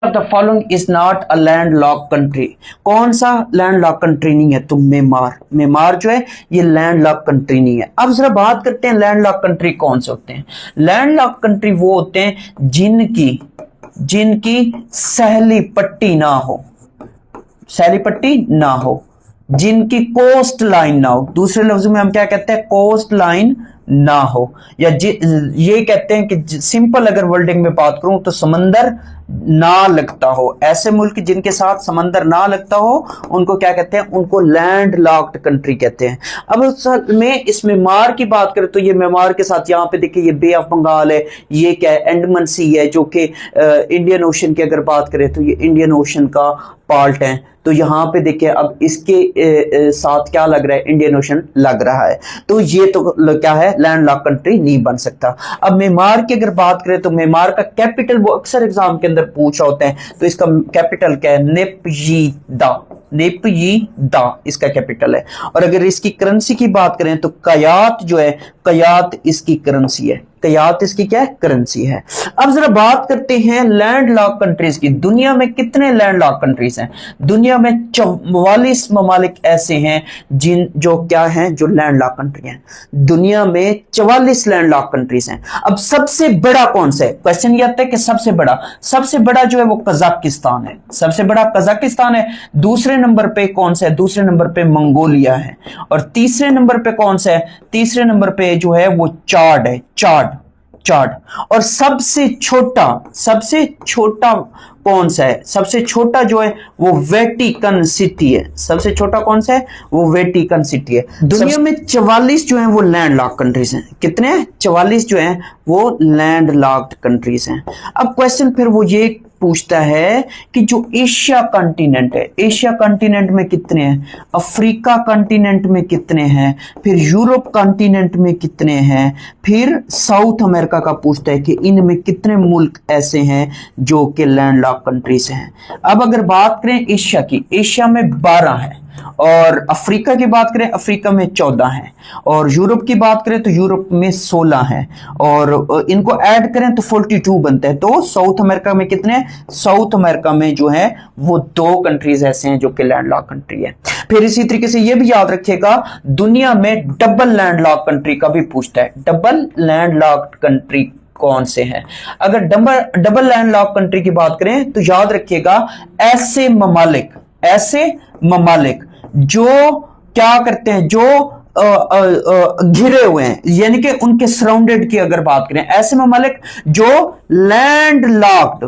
Of the following is not a land lock country? कौन सा land lock country नहीं है? तो म्यांमार जो है ये लैंड लॉक कंट्री नहीं है। अब जरा बात करते हैं लैंड लॉक कंट्री कौन से होते हैं। लैंड लॉक कंट्री वो होते हैं जिनकी सैली पट्टी ना हो, सैली पट्टी ना हो, जिनकी कोस्ट लाइन ना हो। दूसरे लफ्जों में हम क्या कहते हैं? कोस्ट लाइन ना हो, या ये कहते हैं कि सिंपल अगर वर्डिंग में बात करूं तो समंदर ना लगता हो। ऐसे मुल्क जिनके साथ समंदर ना लगता हो उनको क्या कहते हैं? उनको लैंड लॉक्ड कंट्री कहते हैं। अब असल में इस म्यांमार की बात करें तो ये म्यांमार के साथ यहाँ पे देखिए ये बे ऑफ बंगाल है, ये क्या है? अंडमान सी है, जो कि इंडियन ओशन की अगर बात करें तो ये इंडियन ओशन का पार्ट है। तो यहाँ पे देखिए अब इसके साथ क्या लग रहा है? इंडियन ओशन लग रहा है। तो ये तो क्या है? लैंड लॉक कंट्री नहीं बन सकता। अब म्यांमार की अगर बात करें तो म्यांमार का कैपिटल वो अक्सर एग्जाम के अंदर पूछा होता है, तो इसका कैपिटल क्या है? नेपयिदा इसका कैपिटल है। और अगर इसकी करेंसी की बात करें तो कयात जो है, कयात इसकी करेंसी है, कयात इसकी क्या है? करेंसी है। अब जरा बात करते हैं लैंड लॉक कंट्रीज की। दुनिया में कितने लैंड लॉक कंट्रीज हैं? दुनिया में 44 ममालिक ऐसे हैं जो क्या हैं? जो लैंड लॉक कंट्री हैं। दुनिया में 44 लैंड लॉक कंट्रीज हैं। अब सबसे बड़ा कौन सा है? क्वेश्चन ये आता है कि सबसे बड़ा जो है वो कजाकिस्तान है, सबसे बड़ा कजाकिस्तान है। दूसरे नंबर पे कौन सा है? दूसरे नंबर पे मंगोलिया है। और तीसरे नंबर पे कौन सा है? तीसरे नंबर पे जो है वो चाड है, चाड। और सबसे छोटा कौन सा है? सबसे छोटा जो है वो वेटिकन सिटी है। सबसे छोटा कौन सा है? वो वेटिकन सिटी है। दुनिया में 44 जो है वो लैंड लॉक कंट्रीज हैं। कितने हैं? 44 जो है वो लैंड लॉक्ड कंट्रीज हैं। अब क्वेश्चन फिर वो ये पूछता है कि जो एशिया कॉन्टिनेंट है, एशिया कॉन्टिनेंट में कितने हैं? अफ्रीका कॉन्टिनेंट में कितने हैं? फिर यूरोप कॉन्टिनेंट में कितने हैं? फिर साउथ अमेरिका का पूछता है कि इनमें कितने मुल्क ऐसे हैं जो कि लैंड लॉक कंट्रीज हैं। अब अगर बात करें एशिया की, एशिया में 12 है। और अफ्रीका की बात करें, अफ्रीका में 14 है। और यूरोप की बात करें तो यूरोप में 16 है। और इनको ऐड करें तो 42 बनते हैं। तो साउथ अमेरिका में कितने हैं? साउथ अमेरिका में जो है वो 2 कंट्रीज ऐसे हैं जो कि लैंड लॉक कंट्री है। फिर इसी तरीके से ये भी याद रखिएगा, दुनिया में डबल लैंड लॉक कंट्री का भी पूछता है। डबल लैंड लॉक कंट्री कौन से हैं? अगर डबल लैंड लॉक कंट्री की बात करें तो याद रखिएगा ऐसे ममालिक जो क्या करते हैं? जो घिरे हुए हैं, यानी कि उनके सराउंडेड की अगर बात करें, ऐसे ममालिक जो लैंड लॉक्ड